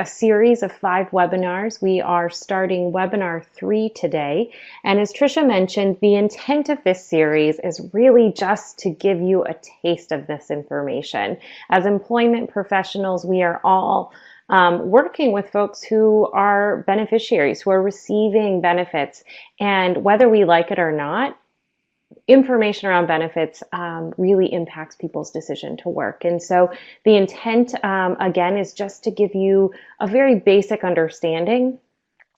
a series of 5 webinars. We are starting webinar 3 today. And as Tricia mentioned, the intent of this series is really just to give you a taste of this information. As employment professionals, we are all working with folks who are beneficiaries, who are receiving benefits. And whether we like it or not, information around benefits really impacts people's decision to work. And so the intent, again, is just to give you a very basic understanding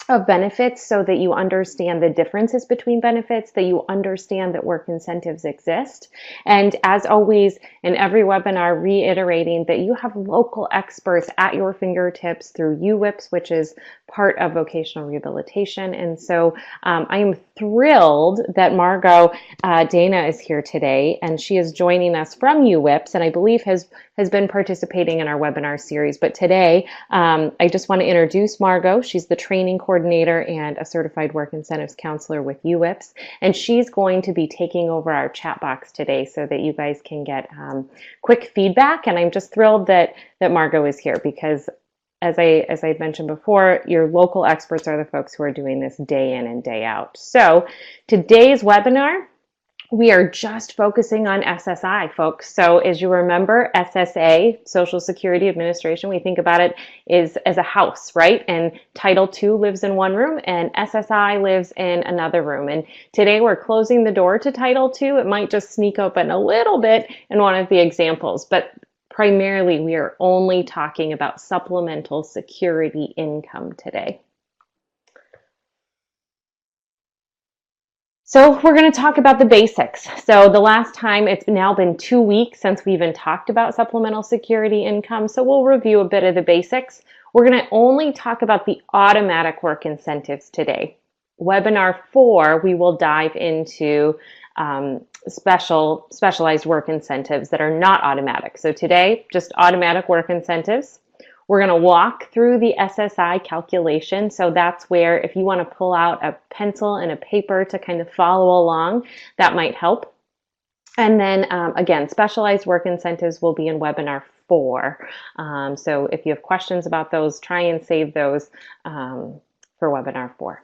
of benefits so that you understand the differences between benefits, that you understand that work incentives exist. And as always, in every webinar, reiterating that you have local experts at your fingertips through UWIPS, which is part of vocational rehabilitation. And so I am thrilled that Margot Dana is here today, and she is joining us from UWIPS, and I believe has been participating in our webinar series. But today, I just want to introduce Margot. She's the training coordinator and a certified work incentives counselor with UWIPS, and she's going to be taking over our chat box today so that you guys can get quick feedback. And I'm just thrilled that Margot is here because, as I mentioned before, your local experts are the folks who are doing this day in and day out. So today's webinar, we are just focusing on SSI, folks. So as you remember, SSA, Social Security Administration, we think about it as a house, right? And Title II lives in one room and SSI lives in another room. And today we're closing the door to Title II. It might just sneak open a little bit in one of the examples, but primarily we are only talking about supplemental security income today. So we're going to talk about the basics. So the last time, it's now been 2 weeks since we even talked about supplemental security income. So we'll review a bit of the basics. We're going to only talk about the automatic work incentives today. Webinar 4, we will dive into specialized work incentives that are not automatic. So today, just automatic work incentives. We're going to walk through the SSI calculation. So that's where if you want to pull out a pencil and a paper to kind of follow along, that might help. And then again, specialized work incentives will be in webinar 4. So if you have questions about those, try and save those for webinar 4.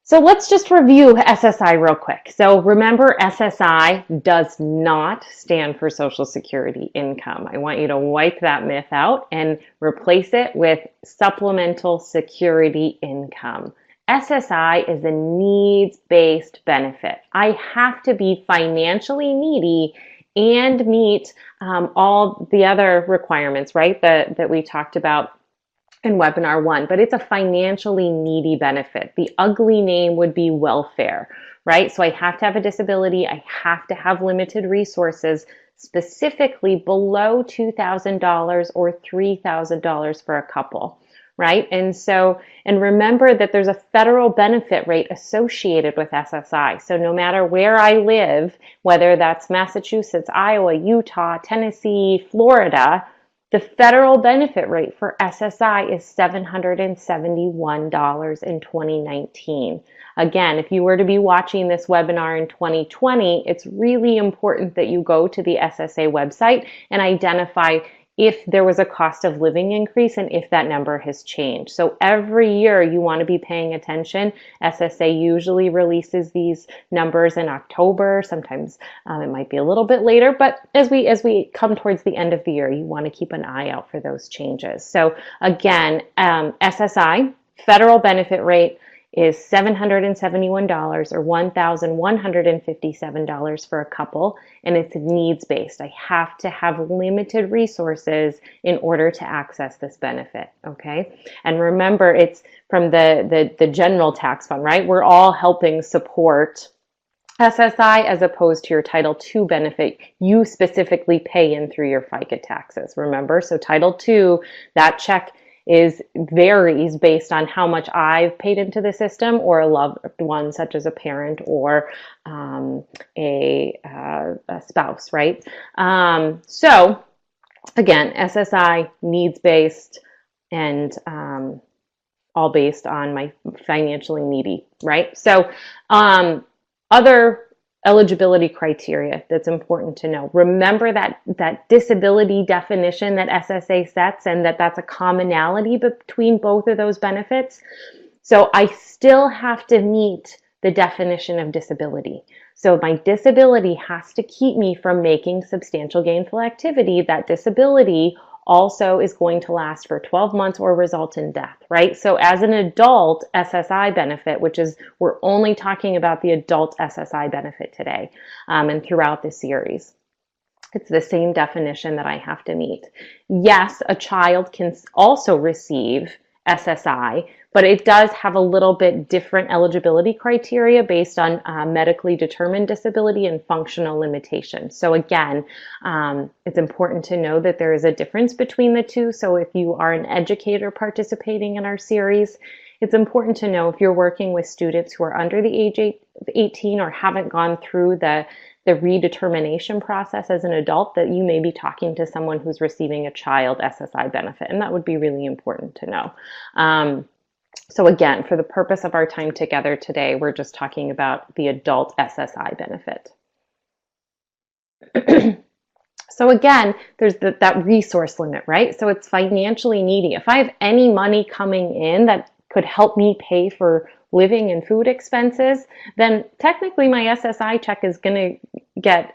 So let's just review SSI real quick. So remember, SSI does not stand for Social Security income. I want you to wipe that myth out and replace it with supplemental security income. SSI is a needs-based benefit. I have to be financially needy and meet all the other requirements, right, that we talked about in webinar 1, but it's a financially needy benefit. The ugly name would be welfare, right? So I have to have a disability. I have to have limited resources, specifically below $2,000 or $3,000 for a couple, right? And remember that there's a federal benefit rate associated with SSI. So no matter where I live, whether that's Massachusetts, Iowa, Utah, Tennessee, Florida, the federal benefit rate for SSI is $771 in 2019. Again, if you were to be watching this webinar in 2020, it's really important that you go to the SSA website and identify if there was a cost of living increase and if that number has changed. So every year you want to be paying attention. SSA usually releases these numbers in October. Sometimes it might be a little bit later, but as we come towards the end of the year, you want to keep an eye out for those changes. So again, SSI, federal benefit rate, is $771 or $1,157 for a couple, and it's needs-based. I have to have limited resources in order to access this benefit, okay? And remember, it's from the general tax fund, right? We're all helping support SSI as opposed to your Title II benefit you specifically pay in through your FICA taxes, remember? So Title II, that check varies based on how much I've paid into the system or a loved one, such as a parent or a spouse, right? So again, SSI needs-based and all based on my financially needy, right? So other eligibility criteria that's important to know. Remember that disability definition that SSA sets, and that's a commonality between both of those benefits. So I still have to meet the definition of disability. So my disability has to keep me from making substantial gainful activity. That disability also is going to last for 12 months or result in death, right? So as an adult SSI benefit, which is, we're only talking about the adult SSI benefit today and throughout the series, it's the same definition that I have to meet. Yes, a child can also receive SSI, but it does have a little bit different eligibility criteria based on medically determined disability and functional limitation. So again, it's important to know that there is a difference between the two. So if you are an educator participating in our series, it's important to know if you're working with students who are under the age of 18 or haven't gone through the redetermination process as an adult, that you may be talking to someone who's receiving a child SSI benefit, and that would be really important to know. So again, for the purpose of our time together today, we're just talking about the adult SSI benefit. So again, there's that resource limit, right? So it's financially needy. If I have any money coming in that could help me pay for living and food expenses, then technically my SSI check is going to get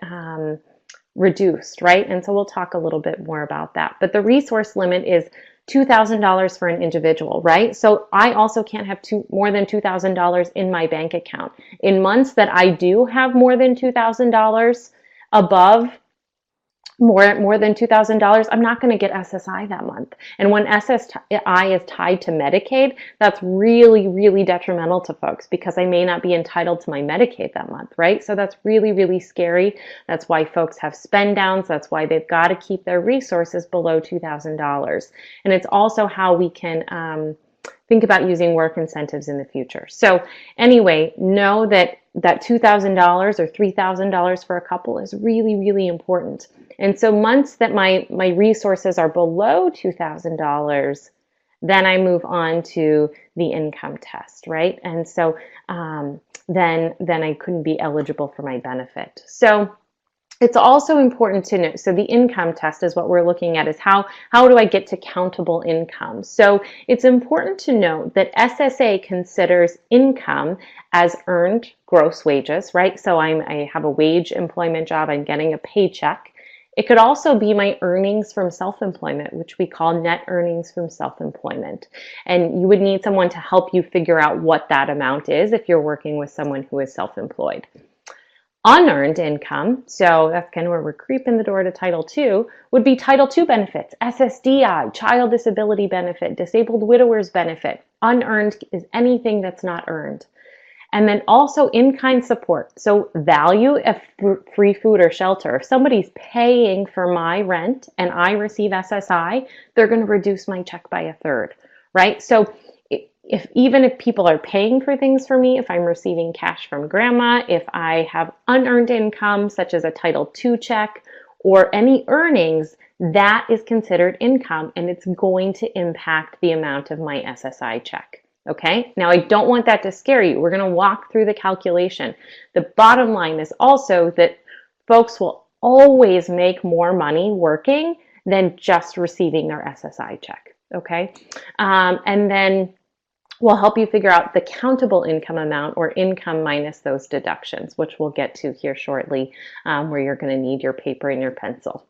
reduced, right? And so we'll talk a little bit more about that. But the resource limit is $2,000 for an individual, right? So I also can't have more than $2,000 in my bank account. In months that I do have more than $2,000 above, more than $2,000, I'm not going to get SSI that month. And when SSI is tied to Medicaid, that's really, really detrimental to folks because I may not be entitled to my Medicaid that month, right? So that's really, really scary. That's why folks have spend downs. That's why they've got to keep their resources below $2,000. And it's also how we can think about using work incentives in the future. So anyway, know that $2,000 or $3,000 for a couple is really, really important. And so months that my resources are below $2,000, then I move on to the income test, right? And so then I couldn't be eligible for my benefit. So it's also important to note, so the income test is what we're looking at, is how do I get to countable income? So it's important to note that SSA considers income as earned gross wages, right? So I have a wage employment job, I'm getting a paycheck. It could also be my earnings from self-employment, which we call net earnings from self-employment. And you would need someone to help you figure out what that amount is if you're working with someone who is self-employed. Unearned income, so that's kind of where we're creeping the door to Title II, would be Title II benefits, SSDI, Child Disability Benefit, Disabled Widower's Benefit. Unearned is anything that's not earned. And then also in-kind support, so value of free food or shelter. If somebody's paying for my rent and I receive SSI, they're going to reduce my check by 1/3, right? So even if people are paying for things for me, if I'm receiving cash from grandma, if I have unearned income, such as a Title II check or any earnings, that is considered income and it's going to impact the amount of my SSI check. Okay, now I don't want that to scare you. We're going to walk through the calculation. The bottom line is also that folks will always make more money working than just receiving their SSI check. Okay, and then we'll help you figure out the countable income amount, or income minus those deductions, which we'll get to here shortly, where you're going to need your paper and your pencil.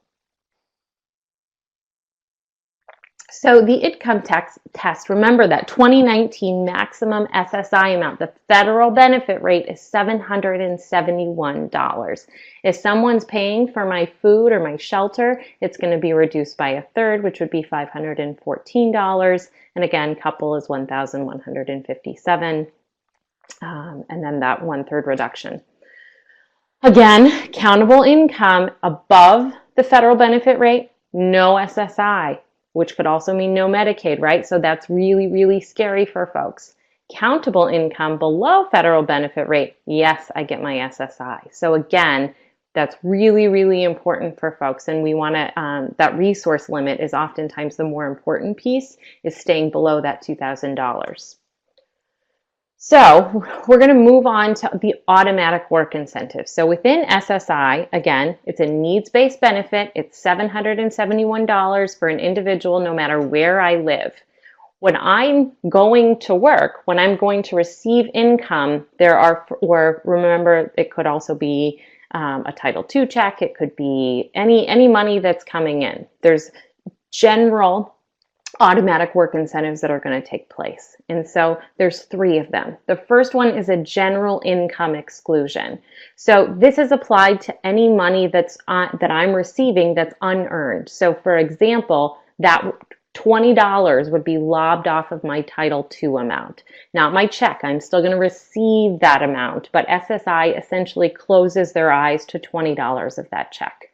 So the income tax test, remember that 2019 maximum SSI amount, the federal benefit rate is $771. If someone's paying for my food or my shelter, it's going to be reduced by 1/3, which would be $514. And again, couple is $1,157. And then that 1/3 reduction. Again, countable income above the federal benefit rate, no SSI, which could also mean no Medicaid, right? So that's really, really scary for folks. Countable income below federal benefit rate, yes, I get my SSI. So again, that's really, really important for folks. And we want to, that resource limit is oftentimes the more important piece, is staying below that $2,000. So we're going to move on to the automatic work incentive. So within SSI, again, it's a needs-based benefit. It's $771 for an individual no matter where I live. When I'm going to work, when I'm going to receive income, there are, or remember, it could also be a Title II check. It could be any money that's coming in. There's general automatic work incentives that are going to take place. And so there's three of them. The first one is a general income exclusion. So this is applied to any money that I'm receiving that's unearned. So for example, that $20 would be lobbed off of my Title II amount. Not my check. I'm still going to receive that amount, but SSI essentially closes their eyes to $20 of that check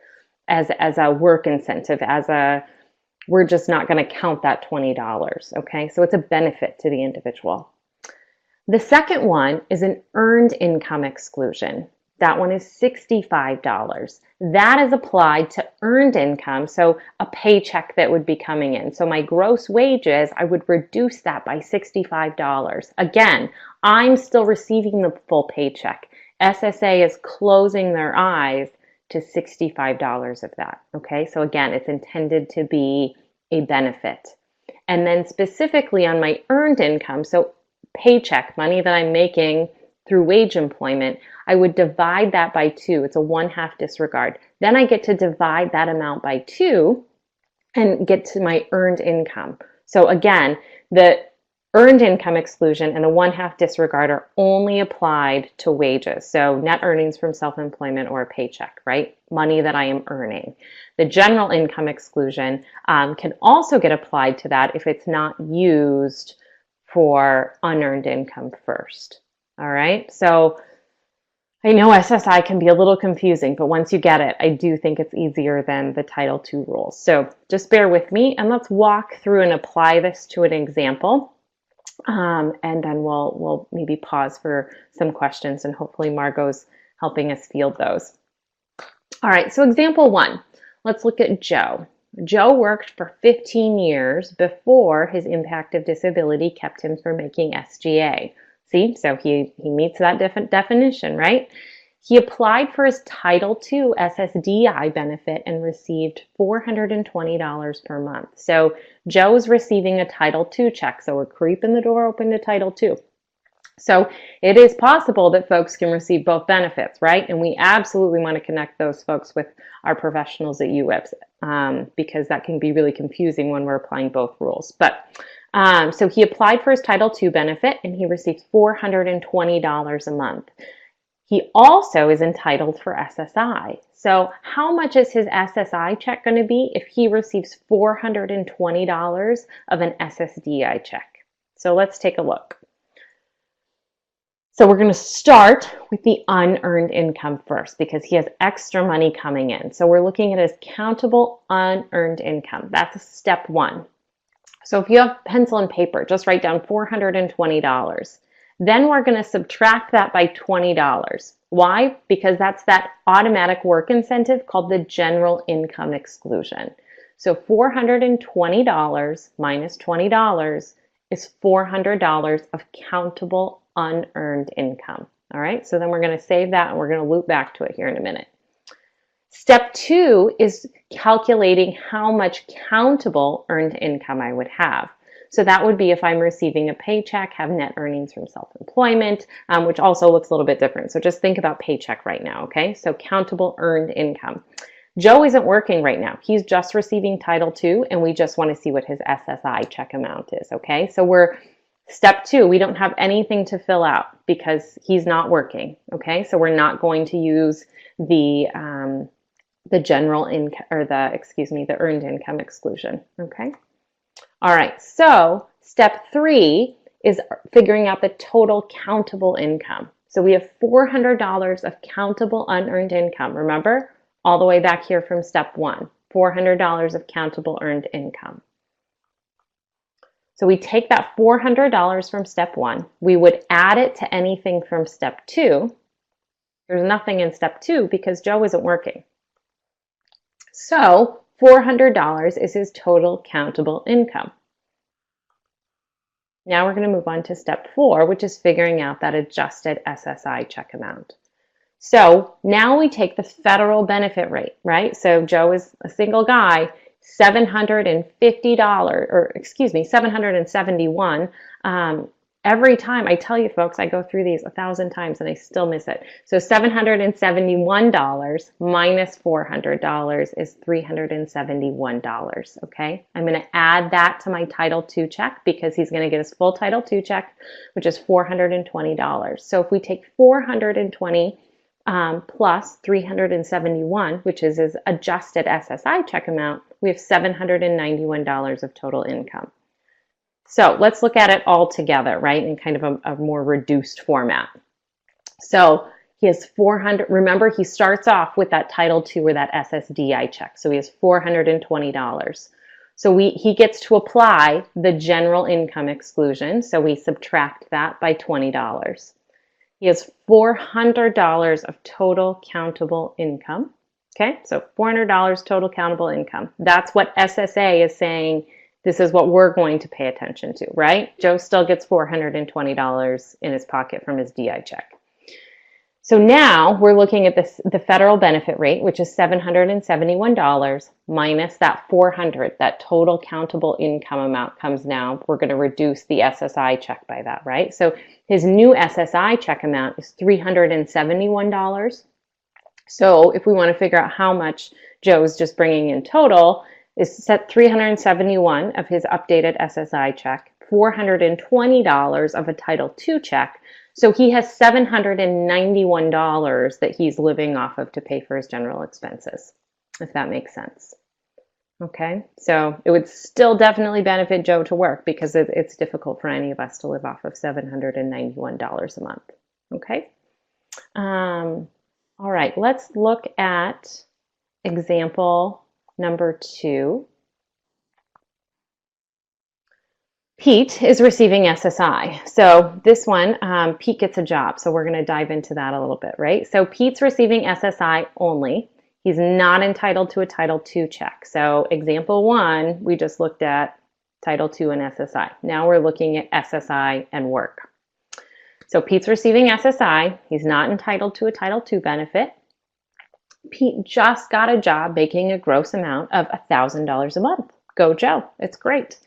as a work incentive, we're just not going to count that $20, okay? So it's a benefit to the individual. The second one is an earned income exclusion. That one is $65. That is applied to earned income, so a paycheck that would be coming in. So my gross wages, I would reduce that by $65. Again, I'm still receiving the full paycheck. SSA is closing their eyes to $65 of that, okay? So again, it's intended to be a benefit. And then specifically on my earned income, so paycheck, money that I'm making through wage employment, I would divide that by 2. It's a 1/2 disregard. Then I get to divide that amount by 2 and get to my earned income. So again, the earned income exclusion and the 1/2 disregard are only applied to wages. So net earnings from self-employment or a paycheck, right? Money that I am earning. The general income exclusion can also get applied to that if it's not used for unearned income first. All right, so I know SSI can be a little confusing, but once you get it, I do think it's easier than the Title II rules. So just bear with me and let's walk through and apply this to an example. And then we'll maybe pause for some questions, and hopefully Margot's helping us field those. All right, so example 1. Let's look at Joe. Joe worked for 15 years before his impact of disability kept him from making SGA. See, so he meets that definition, right? He applied for his Title II SSDI benefit and received $420 per month. So Joe's receiving a Title II check, so we're creeping the door open to Title II. So it is possible that folks can receive both benefits, right? And we absolutely want to connect those folks with our professionals at UWIPS because that can be really confusing when we're applying both rules. But so he applied for his Title II benefit and he received $420 a month. He also is entitled for SSI. So how much is his SSI check going to be if he receives $420 of an SSDI check? So let's take a look. So we're going to start with the unearned income first because he has extra money coming in. So we're looking at his countable unearned income. That's step 1. So if you have pencil and paper, just write down $420. Then we're going to subtract that by $20. Why? Because that's that automatic work incentive called the general income exclusion. So $420 minus $20 is $400 of countable unearned income. All right, so then we're going to save that and we're going to loop back to it here in a minute. Step 2 is calculating how much countable earned income I would have. So that would be if I'm receiving a paycheck, have net earnings from self-employment, which also looks a little bit different. So just think about paycheck right now, okay? So countable earned income. Joe isn't working right now. He's just receiving Title II, and we just want to see what his SSI check amount is, okay? So we're step 2, we don't have anything to fill out because he's not working, okay? So we're not going to use the general income, or the earned income exclusion, okay? All right, so step 3 is figuring out the total countable income. So we have $400 of countable unearned income. Remember, all the way back here from step 1, $400 of countable earned income. So we take that $400 from step 1, we would add it to anything from step 2. There's nothing in step 2 because Joe isn't working. So $400 is his total countable income. Now we're going to move on to step 4, which is figuring out that adjusted SSI check amount. So now we take the federal benefit rate, right? So Joe is a single guy, $750, or excuse me, 771. Every time, I tell you folks, I go through these 1,000 times and I still miss it. So $771 minus $400 is $371, okay? I'm going to add that to my Title II check because he's going to get his full Title II check, which is $420. So if we take 420 plus 371, which is his adjusted SSI check amount, we have $791 of total income. So let's look at it all together, right, in kind of a more reduced format. So he has 400, remember he starts off with that Title II or that SSDI check, so he has $420. So he gets to apply the general income exclusion, so we subtract that by $20. He has $400 of total countable income, okay, so $400 total countable income. That's what SSA is saying. This is what we're going to pay attention to, right? Joe still gets $420 in his pocket from his DI check. So now we're looking at the federal benefit rate, which is $771 minus that $400, that total countable income amount comes now. We're going to reduce the SSI check by that, right? So his new SSI check amount is $371. So if we want to figure out how much Joe's just bringing in total, is set 371 of his updated SSI check, $420 of a Title II check. So he has $791 that he's living off of to pay for his general expenses, if that makes sense. Okay, so it would still definitely benefit Joe to work because it's difficult for any of us to live off of $791 a month. Okay, all right, let's look at example number 2. Pete is receiving SSI. So this one, Pete gets a job. So we're going to dive into that a little bit, right? So Pete's receiving SSI only. He's not entitled to a Title II check. So example 1, we just looked at Title II and SSI. Now we're looking at SSI and work. So Pete's receiving SSI. He's not entitled to a Title II benefit. Pete just got a job making a gross amount of $1,000 a month. Go Joe, it's great.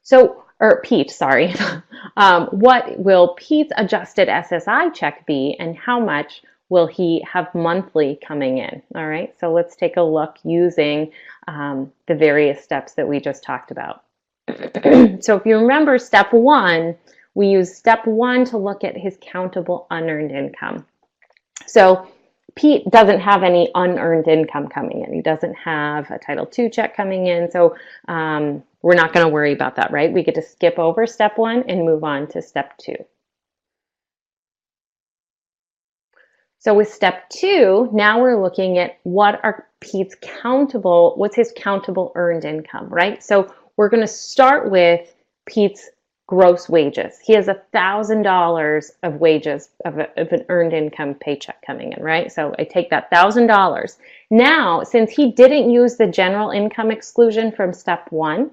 So, or Pete, sorry. What will Pete's adjusted SSI check be and how much will he have monthly coming in? All right, so let's take a look using the various steps that we just talked about. So if you remember step 1, we use step 1 to look at his countable unearned income. So Pete doesn't have any unearned income coming in. He doesn't have a Title II check coming in. So we're not going to worry about that, right? We get to skip over step 1 and move on to step 2. So with step 2, now we're looking at what's his countable earned income, right? So we're going to start with Pete's gross wages. He has $1,000 of wages of an earned income paycheck coming in, right? So I take that $1,000. Now, since he didn't use the general income exclusion from step 1,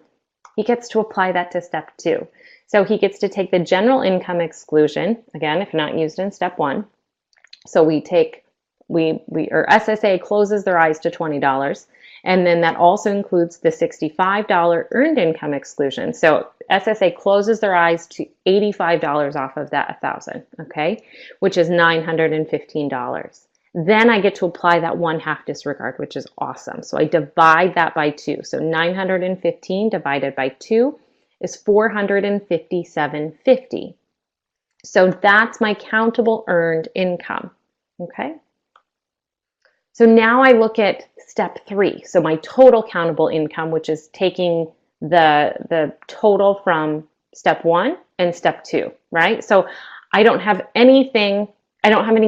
he gets to apply that to step 2. So he gets to take the general income exclusion, again, if not used in step 1. So or SSA closes their eyes to $20. And then that also includes the $65 earned income exclusion. So SSA closes their eyes to $85 off of that $1,000, okay, which is $915. Then I get to apply that 1/2 disregard, which is awesome. So I divide that by 2. So 915 divided by 2 is $457.50. So that's my countable earned income, okay? So now I look at step 3. So my total countable income, which is taking the total from step 1 and step 2, right? So I don't have any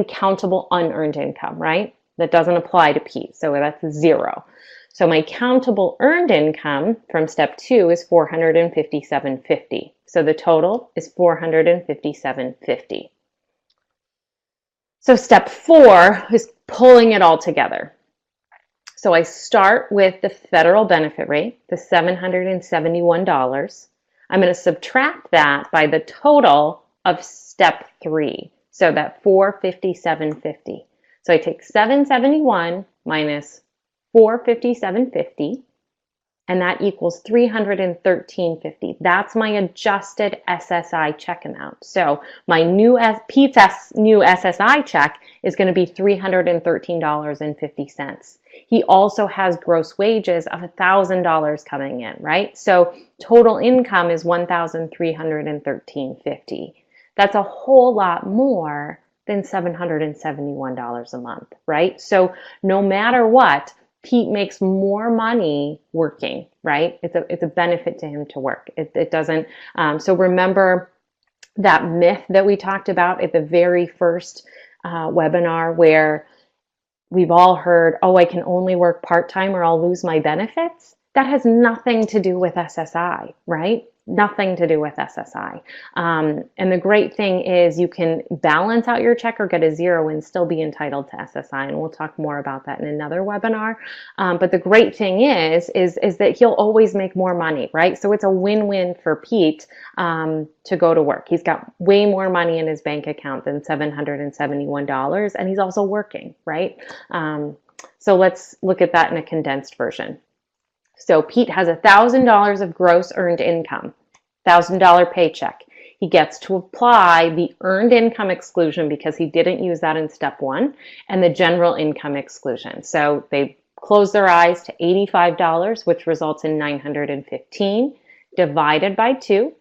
countable unearned income, right? That doesn't apply to Pete, so that's 0. So my countable earned income from step 2 is $457.50. So the total is $457.50. So step 4 is pulling it all together. So I start with the federal benefit rate, the $771. I'm going to subtract that by the total of step 3. So that 457.50. So I take 771 minus 457.50, and that equals 313.50. That's my adjusted SSI check amount. So my Pete's new SSI check is going to be $313.50. He also has gross wages of $1,000 coming in, right? So total income is $1,313.50. That's a whole lot more than $771 a month, right? So no matter what, Pete makes more money working, right? It's a benefit to him to work. It doesn't. So remember that myth that we talked about at the very first webinar, where we've all heard, oh, I can only work part-time or I'll lose my benefits. That has nothing to do with SSI, right? Nothing to do with SSI. And the great thing is you can balance out your check or get a zero and still be entitled to SSI. And we'll talk more about that in another webinar. But the great thing is that he'll always make more money, right? So it's a win-win for Pete to go to work. He's got way more money in his bank account than $771, and he's also working, right? So let's look at that in a condensed version. So Pete has $1,000 of gross earned income, $1,000 paycheck. He gets to apply the earned income exclusion because he didn't use that in step 1, and the general income exclusion. So they close their eyes to $85, which results in $915, divided by 2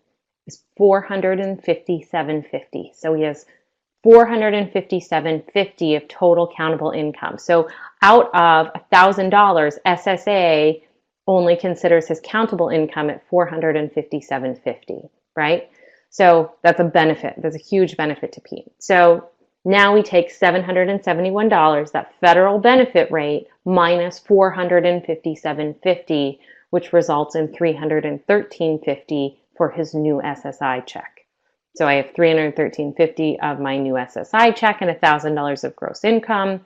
is $457.50. So he has $457.50 of total countable income. So out of $1,000, SSA only considers his countable income at $457.50, right? So that's a benefit. That's a huge benefit to Pete. So now we take $771, that federal benefit rate, minus $457.50, which results in $313.50 for his new SSI check. So I have $313.50 of my new SSI check and $1,000 of gross income,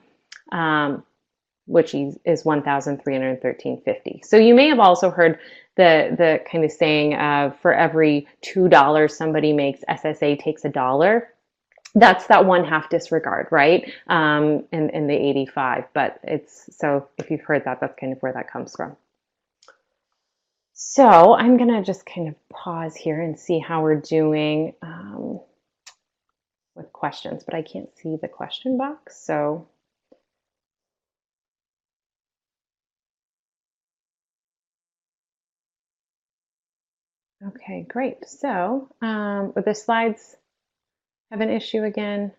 which is $1,313.50. So you may have also heard the kind of saying of for every $2 somebody makes, SSA takes $1. That's that 1/2 disregard, right? In the 85. But so if you've heard that, that's kind of where that comes from. So I'm going to just kind of pause here and see how we're doing with questions, but I can't see the question box. So okay, great. So would the slides have an issue again?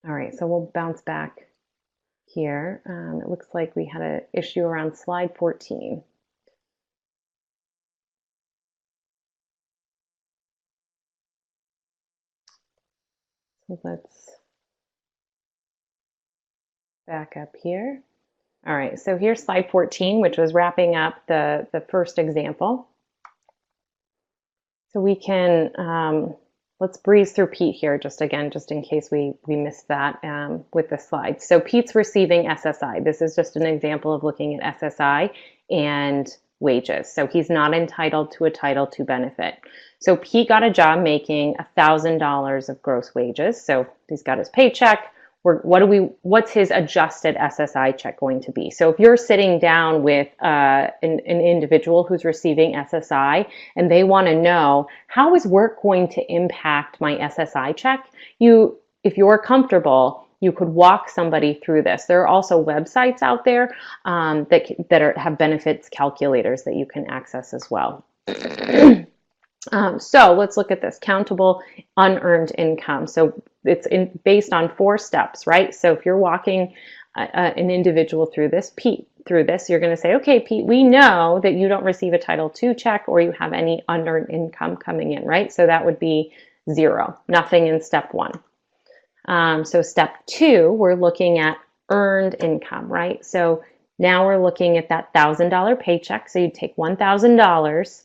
All right, so we'll bounce back here. It looks like we had an issue around slide 14. So let's back up here. All right, so here's slide 14, which was wrapping up the first example. So we can, let's breeze through Pete here just in case we missed that with the slide. So Pete's receiving SSI. This is just an example of looking at SSI and wages. So he's not entitled to a Title II benefit. So Pete got a job making $1,000 of gross wages. So he's got his paycheck. What's his adjusted SSI check going to be? So if you're sitting down with an individual who's receiving SSI and they want to know, how is work going to impact my SSI check? If you're comfortable, you could walk somebody through this. There are also websites out there that have benefits calculators that you can access as well. So let's look at this countable unearned income. So it's based on 4 steps, right? So if you're walking an individual through this, Pete, you're going to say, okay, Pete, we know that you don't receive a Title II check or you have any unearned income coming in, right? So that would be 0, nothing in step 1. So step 2, we're looking at earned income, right? So now we're looking at that $1,000 paycheck. So you take $1,000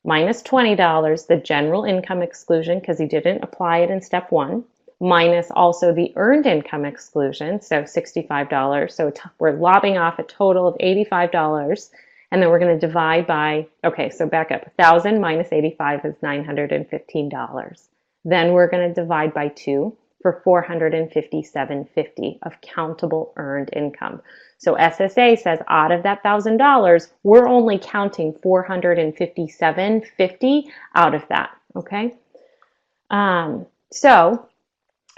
minus $20, the general income exclusion, because he didn't apply it in step 1, minus also the earned income exclusion, so $65. So we're lobbing off a total of $85. And then we're going to divide by, okay, so back up, 1,000 minus 85 is $915. Then we're going to divide by 2 for $457.50 of countable earned income. So SSA says out of that $1,000, we're only counting $457.50 out of that, okay? So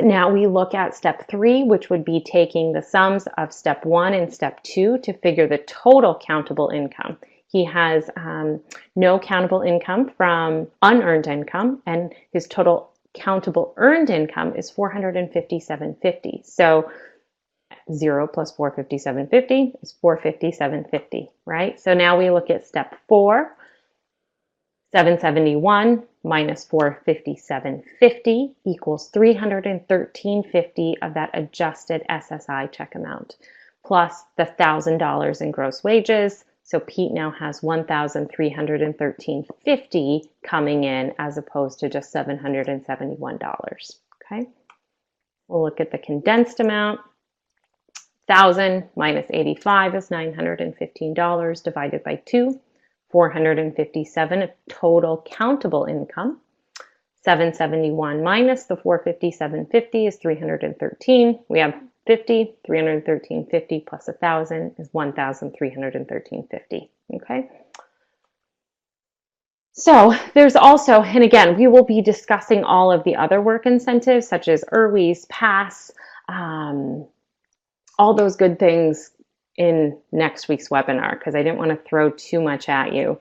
now we look at step 3, which would be taking the sums of step 1 and step 2 to figure the total countable income. He has no countable income from unearned income, and his total countable earned income is $457.50. So 0 plus $457.50 is $457.50, right? So now we look at step 4. 771 minus 457.50 equals $313.50 of that adjusted SSI check amount, plus the $1,000 in gross wages. So Pete now has $1,313.50 coming in as opposed to just $771. Okay. We'll look at the condensed amount. 1,000 minus 85 is $915 divided by 2. 457 of total countable income. 771 minus the 457.50 is 313. We have 50, 313.50 plus 1,000 is 1,313.50. Okay. So there's also, and again, we will be discussing all of the other work incentives such as ERWIs, PASS, all those good things in next week's webinar because I didn't want to throw too much at you.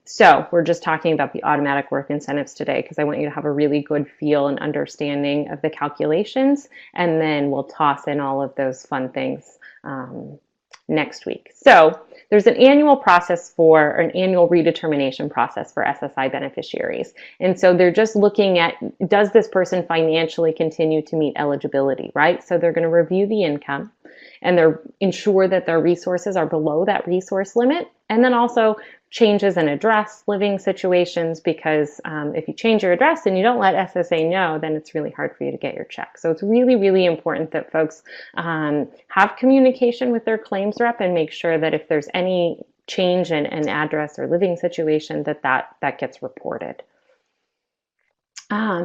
So we're just talking about the automatic work incentives today because I want you to have a really good feel and understanding of the calculations, and then we'll toss in all of those fun things next week. So there's an annual process for an annual redetermination process for SSI beneficiaries. And so they're just looking at, does this person financially continue to meet eligibility, right? So they're going to review the income and they're ensure that their resources are below that resource limit. And then also changes in address, living situations, because if you change your address and you don't let SSA know, then it's really hard for you to get your check. So it's really, really important that folks have communication with their claims rep and make sure that if there's any change in an address or living situation, that gets reported.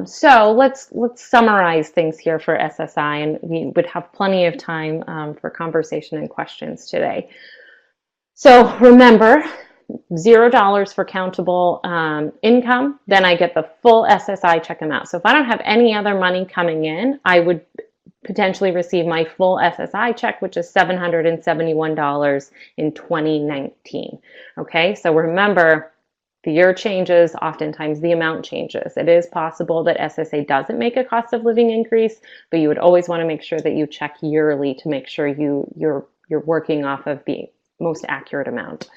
So let's summarize things here for SSI, and we would have plenty of time for conversation and questions today. So remember, $0 for countable income, then I get the full SSI check amount. So if I don't have any other money coming in, I would potentially receive my full SSI check, which is $771 in 2019. Okay, so remember, the year changes, oftentimes the amount changes. It is possible that SSA doesn't make a cost of living increase, but you would always want to make sure that you check yearly to make sure you're working off of the most accurate amount.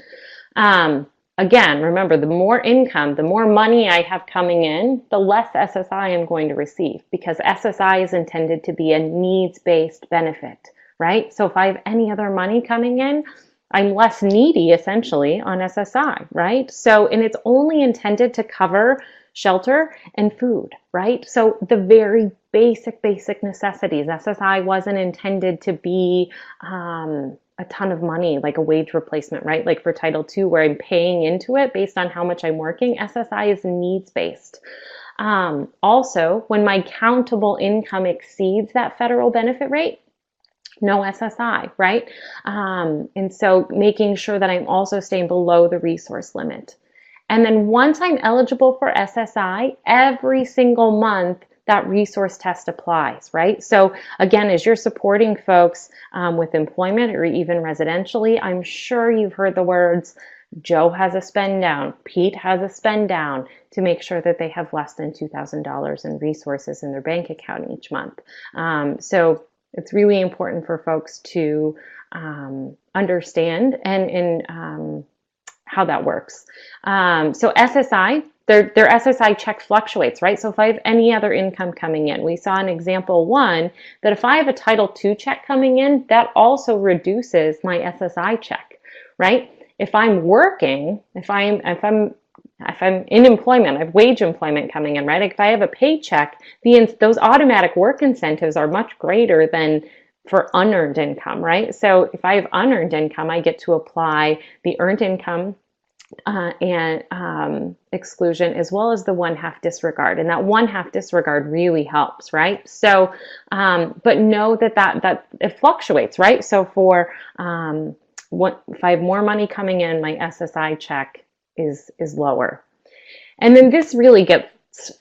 Again, remember, the more income, the more money I have coming in, the less SSI I'm going to receive, because SSI is intended to be a needs-based benefit, right? So if I have any other money coming in, I'm less needy essentially on SSI, right? So, and it's only intended to cover shelter and food, right? So the very basic necessities. SSI wasn't intended to be a ton of money, like a wage replacement, right? Like for Title II, where I'm paying into it based on how much I'm working. SSI is needs-based. Also, when my countable income exceeds that federal benefit rate, no SSI, right? And so making sure that I'm also staying below the resource limit. And then once I'm eligible for SSI, every single month, that resource test applies, right? So again, as you're supporting folks with employment or even residentially, I'm sure you've heard the words, Joe has a spend down, Pete has a spend down, to make sure that they have less than $2,000 in resources in their bank account each month. So it's really important for folks to understand and how that works. So SSI, their SSI check fluctuates, right? So if I have any other income coming in, we saw in example 1 that if I have a Title II check coming in, that also reduces my SSI check, right? If I'm working, if I'm if I'm in employment, I have wage employment coming in, right? Like if I have a paycheck, those automatic work incentives are much greater than for unearned income, right? So if I have unearned income, I get to apply the earned income and exclusion, as well as the 1/2 disregard. And that 1/2 disregard really helps, right? So, but know that it fluctuates, right? So for if I have more money coming in, my SSI check is lower. And then this really gets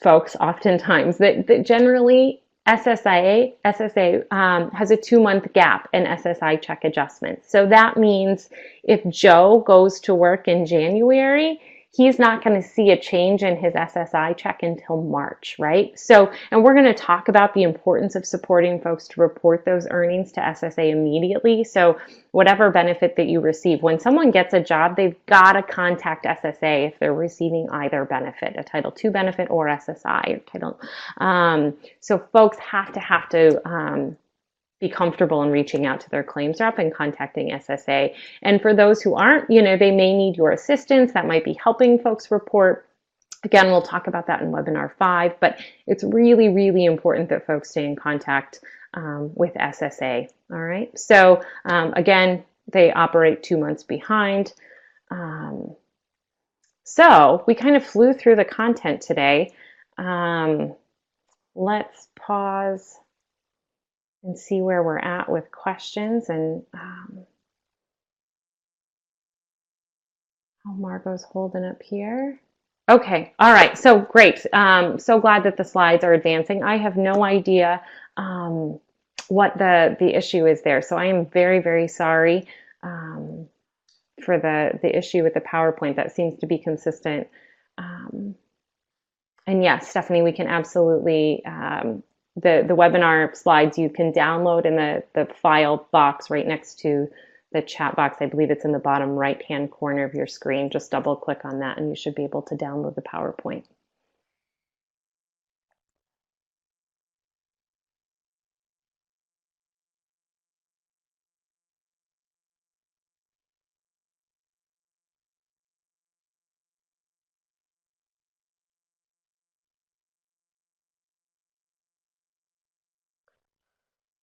folks oftentimes that generally SSA has a 2-month gap in SSI check adjustments. So that means if Joe goes to work in January, he's not going to see a change in his SSI check until March, right? So, and we're going to talk about the importance of supporting folks to report those earnings to SSA immediately. So whatever benefit that you receive, when someone gets a job, they've got to contact SSA if they're receiving either benefit, a Title II benefit or SSI or Title. So folks have to be comfortable in reaching out to their claims rep and contacting SSA. And for those who aren't, they may need your assistance. That might be helping folks report. Again, we'll talk about that in webinar 5, but it's really, really important that folks stay in contact with SSA. All right. So again, they operate 2 months behind. So we kind of flew through the content today. Let's pause and see where we're at with questions and how Margot's holding up here. Okay, all right, so great. So glad that the slides are advancing. I have no idea what the issue is there, so I am very, very sorry for the issue with the PowerPoint. That seems to be consistent. And yes, Stephanie, we can absolutely the webinar slides you can download in the file box right next to the chat box. I believe it's in the bottom right-hand corner of your screen. Just double click on that and you should be able to download the PowerPoint.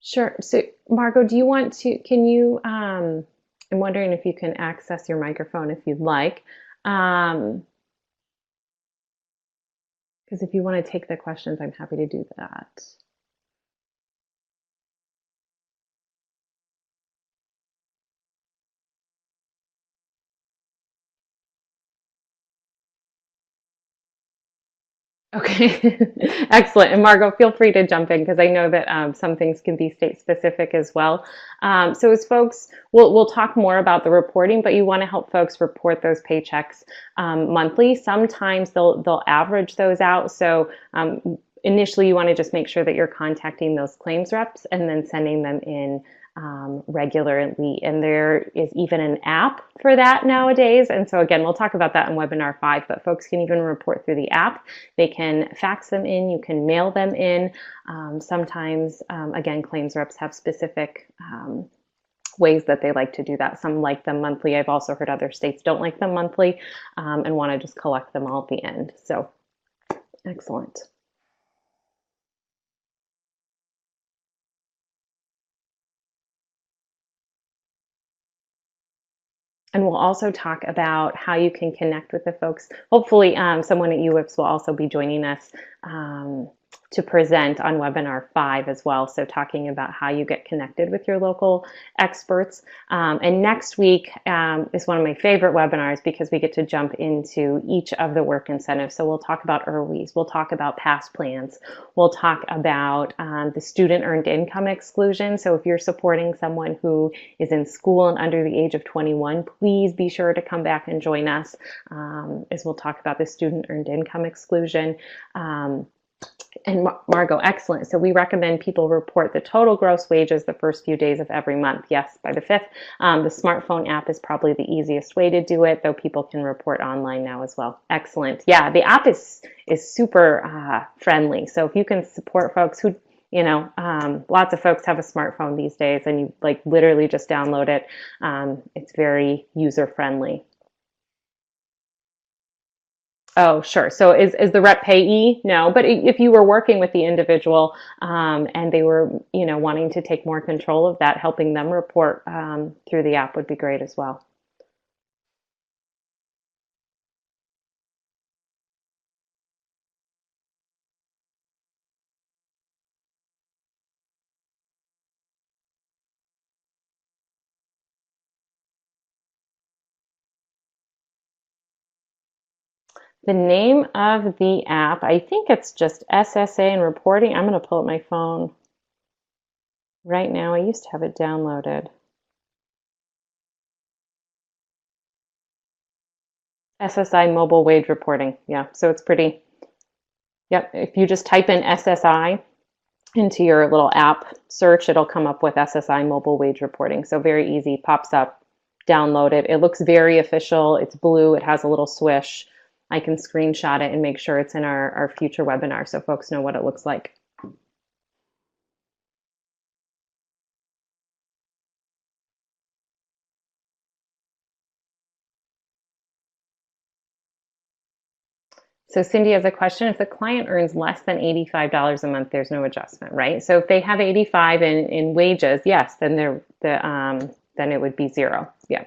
Sure. So Margot, do you want to, I'm wondering if you can access your microphone if you'd like. Because if you want to take the questions, I'm happy to do that. Okay, excellent. And Margot, feel free to jump in because I know that some things can be state specific as well. So as folks, we'll talk more about the reporting, but you want to help folks report those paychecks monthly. Sometimes they'll average those out. So initially, you want to just make sure that you're contacting those claims reps and then sending them in regularly. And there is even an app for that nowadays. And so again, we'll talk about that in webinar 5, but folks can even report through the app. They can fax them in, you can mail them in. Sometimes, again, claims reps have specific ways that they like to do that. Some like them monthly. I've also heard other states don't like them monthly and want to just collect them all at the end. So excellent. And we'll also talk about how you can connect with the folks. Hopefully, someone at UWIPS will also be joining us to present on webinar 5 as well. So talking about how you get connected with your local experts. And next week is one of my favorite webinars because we get to jump into each of the work incentives. So we'll talk about IRWIs, we'll talk about past plans, we'll talk about the student earned income exclusion. So if you're supporting someone who is in school and under the age of 21, please be sure to come back and join us as we'll talk about the student earned income exclusion. And Margot, excellent. So we recommend people report the total gross wages the first few days of every month. Yes, by the 5th. The smartphone app is probably the easiest way to do it, though people can report online now as well. Excellent. Yeah, the app is super friendly. So if you can support folks who, lots of folks have a smartphone these days and you literally just download it. It's very user friendly. Oh, sure. So is the rep payee? No, but if you were working with the individual and they were, wanting to take more control of that, helping them report through the app would be great as well. The name of the app, I think it's just SSA and reporting. I'm going to pull up my phone right now. I used to have it downloaded. SSI mobile wage reporting. Yeah, so it's pretty, yep. If you just type in SSI into your little app search, it'll come up with SSI mobile wage reporting. So very easy, pops up, download it. It looks very official. It's blue, it has a little swish. I can screenshot it and make sure it's in our future webinar so folks know what it looks like. So Cindy has a question. If the client earns less than $85 a month, there's no adjustment, right? So if they have 85 in wages, yes, then then it would be zero. Yeah.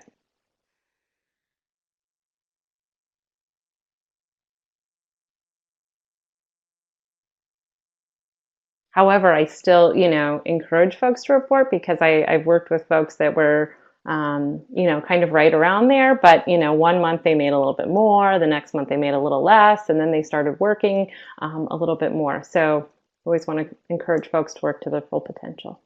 However, I still, encourage folks to report because I've worked with folks that were, kind of right around there, but, one month they made a little bit more, the next month they made a little less, and then they started working a little bit more. So I always want to encourage folks to work to their full potential.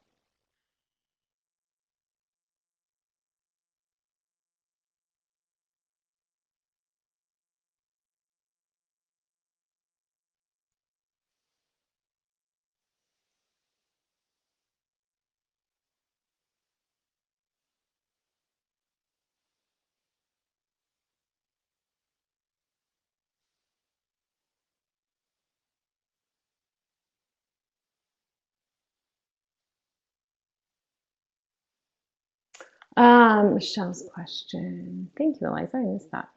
Michelle's question. Thank you, Eliza. I missed that.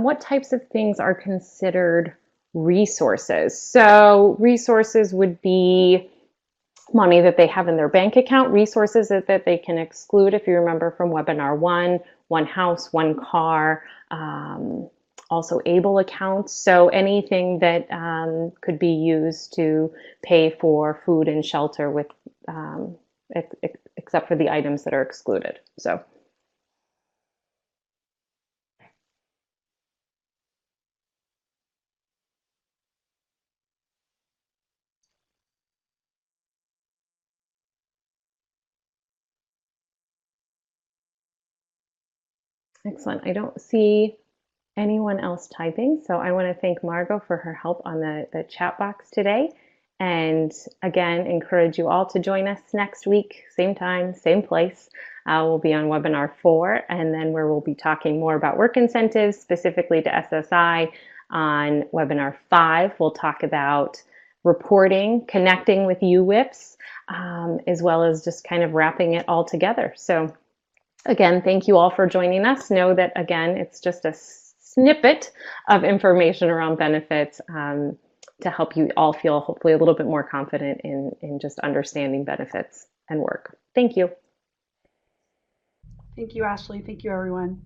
What types of things are considered resources? So resources would be money that they have in their bank account, resources that they can exclude. If you remember from webinar one house, one car, also ABLE accounts. So anything that could be used to pay for food and shelter with, except for the items that are excluded. So excellent. I don't see anyone else typing. So I want to thank Margot for her help on the chat box today. And again, encourage you all to join us next week, same time, same place. We'll be on webinar 4, and then where we'll be talking more about work incentives, specifically to SSI. On webinar 5, we'll talk about reporting, connecting with UWIPs, as well as just kind of wrapping it all together. So again, thank you all for joining us. Know that, again, it's just a snippet of information around benefits to help you all feel hopefully a little bit more confident in just understanding benefits and work. Thank you. Thank you, Ashley. Thank you, everyone.